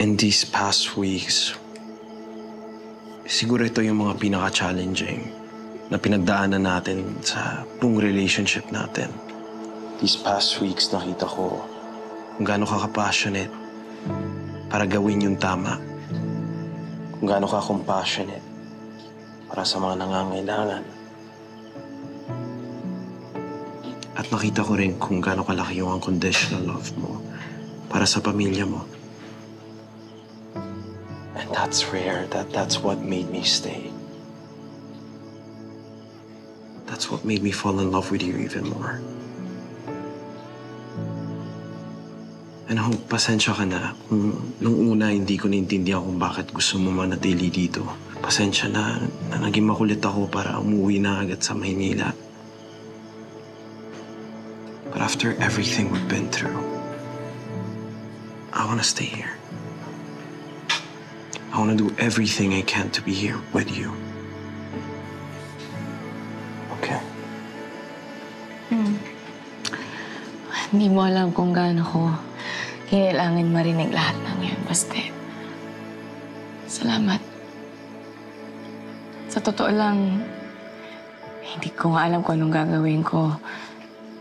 In these past weeks, siguro ito yung mga pinaka-challenging na pinagdaanan natin sa buong relationship natin. These past weeks, nakita ko kung gaano ka ka-passionate para gawin yung tama. Kung gaano ka compassionate para sa mga nangangailangan. At nakita ko rin kung gaano kalaki yung unconditional love mo para sa pamilya mo. And that's rare. That's what made me stay. That's what made me fall in love with you even more. And I hope pasensya ka na kung nung una hindi ko naintindihan kung bakit gusto mo manatili dito. Pasensya na naging makulit ako para umuwi na agad sa Maynila. But after everything we've been through, I wanna stay here. I wanna do everything I can to be here with you. Okay? Hindi mo alam kung gaano ko kailangan marinig lahat ng yan, Basta. Salamat. Sa totoo lang, hindi ko nga alam kung anong gagawin ko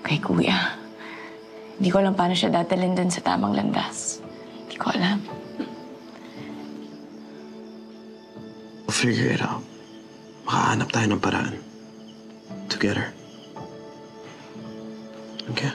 kay Kuya. Hindi ko alam paano siya dadalhin dun sa tamang landas. Hindi ko alam. We'll figure it out. Makahanap tayo ng paraan. Together. Okay?